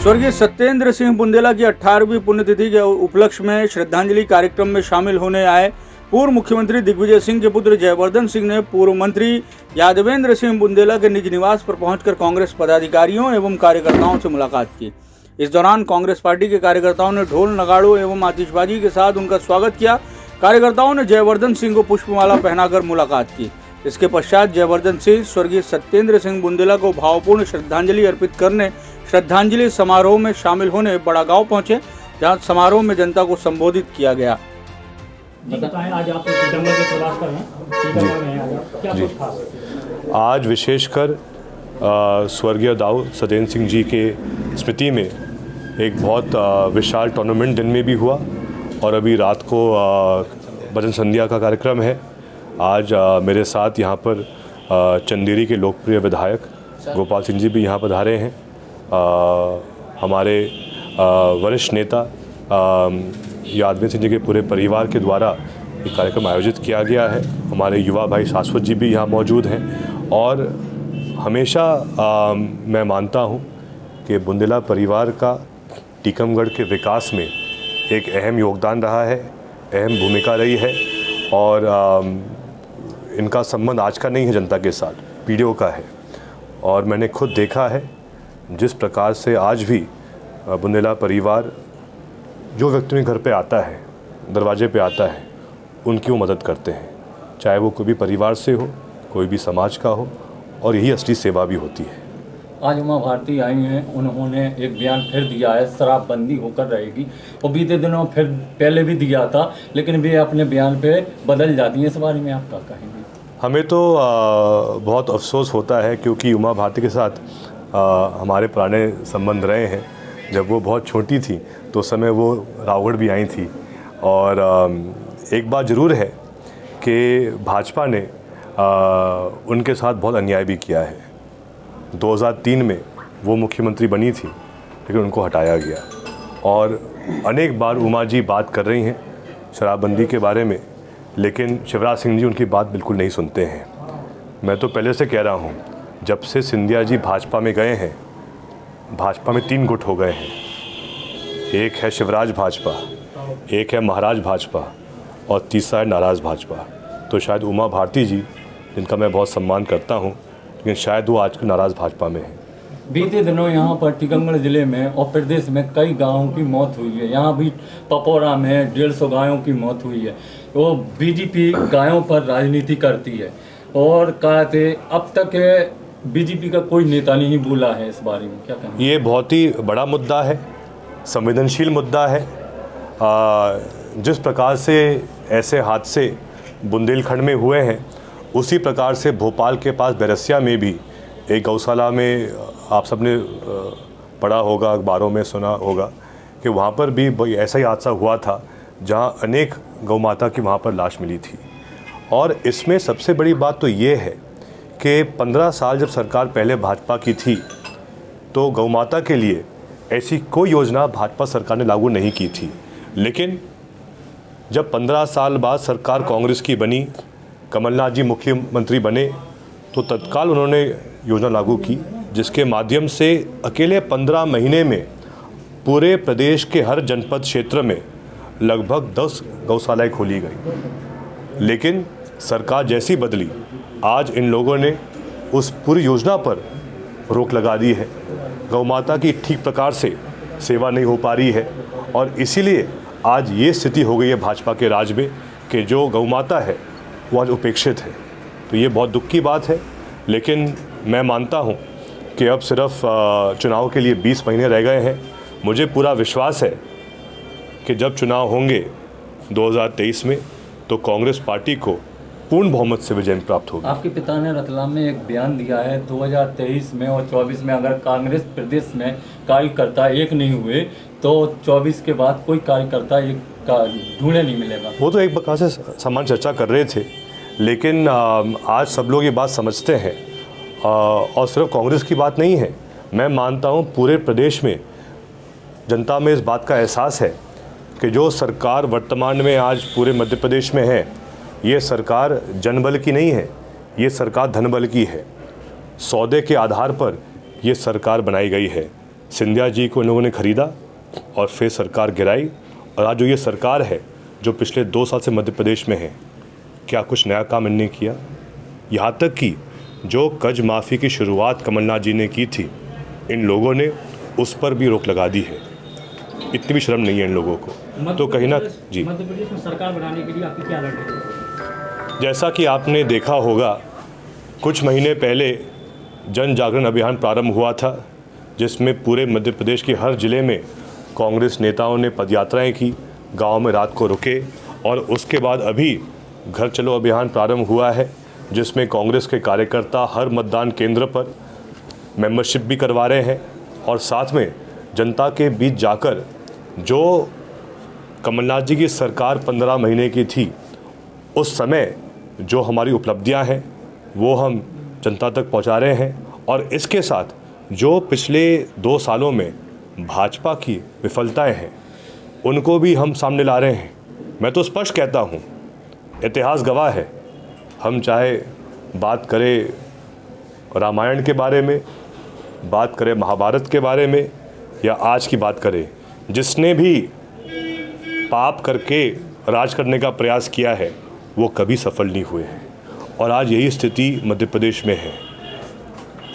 स्वर्गीय सत्येंद्र सिंह बुंदेला की 18वीं पुण्यतिथि के उपलक्ष्य में श्रद्धांजलि कार्यक्रम में शामिल होने आए पूर्व मुख्यमंत्री दिग्विजय सिंह के पुत्र जयवर्धन सिंह ने पूर्व मंत्री यादवेंद्र सिंह बुंदेला के निज निवास पर पहुंचकर कांग्रेस पदाधिकारियों एवं कार्यकर्ताओं से मुलाकात की। इस दौरान कांग्रेस पार्टी के कार्यकर्ताओं ने ढोल नगाड़ों एवं आतिशबाजी के साथ उनका स्वागत किया। कार्यकर्ताओं ने जयवर्धन सिंह को पुष्पमाला पहनाकर मुलाकात की। इसके पश्चात जयवर्धन सिंह स्वर्गीय सत्येंद्र सिंह बुंदेला को भावपूर्ण श्रद्धांजलि अर्पित करने श्रद्धांजलि समारोह में शामिल होने बड़ा गांव पहुंचे, जहां समारोह में जनता को संबोधित किया गया। आज आप टीकमगढ़ के प्रवास पर हैं, टीकमगढ़ में हैं, क्या कुछ खास? आज विशेषकर स्वर्गीय दाऊ सत्येंद्र सिंह जी के स्मृति में एक बहुत विशाल टूर्नामेंट दिन में भी हुआ और अभी रात को भजन संध्या का कार्यक्रम है। आज मेरे साथ यहाँ पर चंदेरी के लोकप्रिय विधायक गोपाल सिंह जी भी यहाँ पधारे हैं। हमारे वरिष्ठ नेता यादवेंद्र सिंह जी के पूरे परिवार के द्वारा एक कार्यक्रम आयोजित किया गया है। हमारे युवा भाई शाश्वत जी भी यहाँ मौजूद हैं और हमेशा मैं मानता हूँ कि बुंदेला परिवार का टीकमगढ़ के विकास में एक अहम योगदान रहा है, अहम भूमिका रही है और इनका संबंध आज का नहीं है, जनता के साथ पीढ़ियों का है। और मैंने खुद देखा है जिस प्रकार से आज भी बुंदेला परिवार जो व्यक्ति में घर पे आता है, दरवाजे पे आता है, उनकी वो मदद करते हैं, चाहे वो कोई भी परिवार से हो, कोई भी समाज का हो, और यही असली सेवा भी होती है। आज उमा भारती आई हैं, उन्होंने एक बयान फिर दिया है, शराबबंदी होकर रहेगी। और बीते दिनों फिर पहले भी दिया था, लेकिन वे अपने बयान पे बदल जाती हैं। इस बारे में आप क्या कहेंगे? हमें तो बहुत अफसोस होता है क्योंकि उमा भारती के साथ हमारे पुराने संबंध रहे हैं। जब वो बहुत छोटी थी तो उस समय वो रावगढ़ भी आई थी और एक बात ज़रूर है कि भाजपा ने उनके साथ बहुत अन्याय भी किया है। 2003 में वो मुख्यमंत्री बनी थी लेकिन उनको हटाया गया और अनेक बार उमा जी बात कर रही हैं शराबबंदी के बारे में, लेकिन शिवराज सिंह जी उनकी बात बिल्कुल नहीं सुनते हैं। मैं तो पहले से कह रहा हूँ, जब से सिंधिया जी भाजपा में गए हैं, भाजपा में 3 गुट हो गए हैं। एक है शिवराज भाजपा, एक है महाराज भाजपा और तीसरा है नाराज़ भाजपा। तो शायद उमा भारती जी, जिनका मैं बहुत सम्मान करता हूँ, लेकिन शायद वो आजकल नाराज़ भाजपा में है। बीते दिनों यहाँ पर टीकमगढ़ ज़िले में और प्रदेश में कई गायों की मौत हुई है। यहाँ भी पपौरा में 150 गायों की मौत हुई है। वो बीजेपी गायों पर राजनीति करती है और कहते अब तक बीजेपी का कोई नेता नहीं बोला है इस बारे में, क्या कहेंगे? ये बहुत ही बड़ा मुद्दा है, संवेदनशील मुद्दा है। जिस प्रकार से ऐसे हादसे बुंदेलखंड में हुए हैं, उसी प्रकार से भोपाल के पास बैरसिया में भी एक गौशाला में आप सबने पढ़ा होगा, अखबारों में सुना होगा कि वहाँ पर भी ऐसा ही हादसा हुआ था जहाँ अनेक गौ माता की वहाँ पर लाश मिली थी। और इसमें सबसे बड़ी बात तो ये है कि 15 साल जब सरकार पहले भाजपा की थी तो गौ माता के लिए ऐसी कोई योजना भाजपा सरकार ने लागू नहीं की थी। लेकिन जब 15 साल बाद सरकार कांग्रेस की बनी, कमलनाथ जी मुख्यमंत्री बने, तो तत्काल उन्होंने योजना लागू की जिसके माध्यम से अकेले 15 महीने में पूरे प्रदेश के हर जनपद क्षेत्र में लगभग 10 गौशालाएँ खोली गई। लेकिन सरकार जैसी बदली, आज इन लोगों ने उस पूरी योजना पर रोक लगा दी है। गौ माता की ठीक प्रकार से सेवा नहीं हो पा रही है और इसीलिए आज ये स्थिति हो गई है भाजपा के राज में कि जो गौ माता है वो आज उपेक्षित है। तो ये बहुत दुख की बात है, लेकिन मैं मानता हूँ कि अब सिर्फ चुनाव के लिए 20 महीने रह गए हैं। मुझे पूरा विश्वास है कि जब चुनाव होंगे 2023 में तो कांग्रेस पार्टी को पूर्ण बहुमत से विजय प्राप्त होगी। आपके पिता ने रतलाम में एक बयान दिया है 2023 में और 24 में अगर कांग्रेस प्रदेश में कार्यकर्ता एक नहीं हुए तो 24 के बाद कोई कार्यकर्ता एक ढूंढे नहीं मिलेगा। वो तो एक प्रकार से समान चर्चा कर रहे थे, लेकिन आज सब लोग ये बात समझते हैं और सिर्फ कांग्रेस की बात नहीं है। मैं मानता हूँ पूरे प्रदेश में जनता में इस बात का एहसास है कि जो सरकार वर्तमान में आज पूरे मध्य प्रदेश में है, ये सरकार जनबल की नहीं है, ये सरकार धनबल की है। सौदे के आधार पर ये सरकार बनाई गई है। सिंधिया जी को इन लोगों ने खरीदा और फिर सरकार गिराई, और आज जो ये सरकार है जो पिछले 2 साल से मध्य प्रदेश में है, क्या कुछ नया काम इनने किया? यहाँ तक कि जो कर्ज माफ़ी की शुरुआत कमलनाथ जी ने की थी, इन लोगों ने उस पर भी रोक लगा दी है। इतनी भी शर्म नहीं है इन लोगों को। तो कहीं ना जी, मध्य प्रदेश में सरकार बनाने के लिए आपकी क्या रणनीति है? जैसा कि आपने देखा होगा, कुछ महीने पहले जन जागरण अभियान प्रारंभ हुआ था, जिसमें पूरे मध्य प्रदेश के हर ज़िले में कांग्रेस नेताओं ने पदयात्राएं की, गांव में रात को रुके, और उसके बाद अभी घर चलो अभियान प्रारंभ हुआ है, जिसमें कांग्रेस के कार्यकर्ता हर मतदान केंद्र पर मेंबरशिप भी करवा रहे हैं, और साथ में जनता के बीच जाकर जो कमलनाथ जी की सरकार 15 महीने की थी, उस समय जो हमारी उपलब्धियां हैं वो हम जनता तक पहुंचा रहे हैं, और इसके साथ जो पिछले 2 सालों में भाजपा की विफलताएं हैं उनको भी हम सामने ला रहे हैं। मैं तो स्पष्ट कहता हूं, इतिहास गवाह है, हम चाहे बात करें रामायण के बारे में, बात करें महाभारत के बारे में, या आज की बात करें, जिसने भी पाप करके राज करने का प्रयास किया है वो कभी सफल नहीं हुए हैं, और आज यही स्थिति मध्य प्रदेश में है।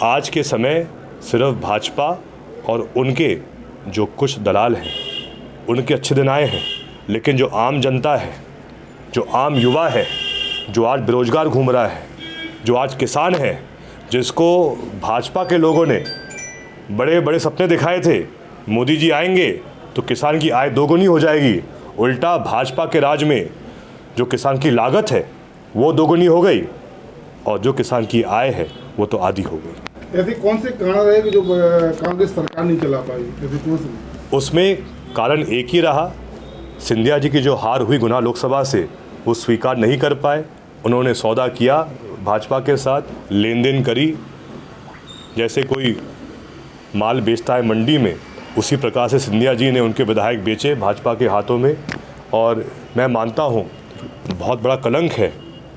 आज के समय सिर्फ भाजपा और उनके जो कुछ दलाल हैं उनके अच्छे दिन आए हैं, लेकिन जो आम जनता है, जो आम युवा है, जो आज बेरोजगार घूम रहा है, जो आज किसान है, जिसको भाजपा के लोगों ने बड़े बड़े सपने दिखाए थे, मोदी जी आएंगे तो किसान की आय दोगुनी हो जाएगी, उल्टा भाजपा के राज में जो किसान की लागत है वो दोगुनी हो गई, और जो किसान की आय है वो तो आधी हो गई। ऐसे कौन से कारण रहे कि जो कांग्रेस सरकार नहीं चला पाई? ऐसे कौन से? उसमें कारण एक ही रहा, सिंधिया जी की जो हार हुई गुना लोकसभा से वो स्वीकार नहीं कर पाए। उन्होंने सौदा किया भाजपा के साथ, लेन देन करी, जैसे कोई माल बेचता है मंडी में, उसी प्रकार से सिंधिया जी ने उनके विधायक बेचे भाजपा के हाथों में। और मैं मानता हूँ बहुत बड़ा कलंक है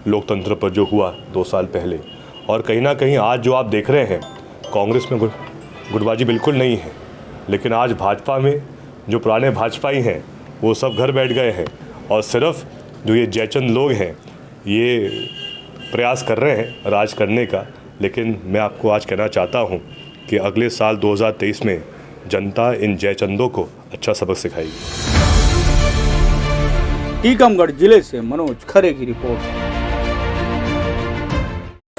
लोकतंत्र पर जो हुआ 2 साल पहले, और कहीं ना कहीं आज जो आप देख रहे हैं कांग्रेस में गुटबाजी बिल्कुल नहीं है, लेकिन आज भाजपा में जो पुराने भाजपाई हैं वो सब घर बैठ गए हैं, और सिर्फ जो ये जयचंद लोग हैं ये प्रयास कर रहे हैं राज करने का। लेकिन मैं आपको आज कहना चाहता हूँ कि अगले साल 2023 में जनता इन जयचंदों को अच्छा सबक सिखाएगी। टीकमगढ़ जिले से मनोज खरे की रिपोर्ट।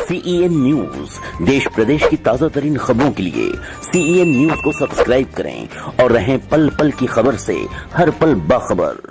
CEN न्यूज देश प्रदेश की ताजा तरीन खबरों के लिए CEN न्यूज को सब्सक्राइब करें और रहें पल पल की खबर से हर पल बाखबर।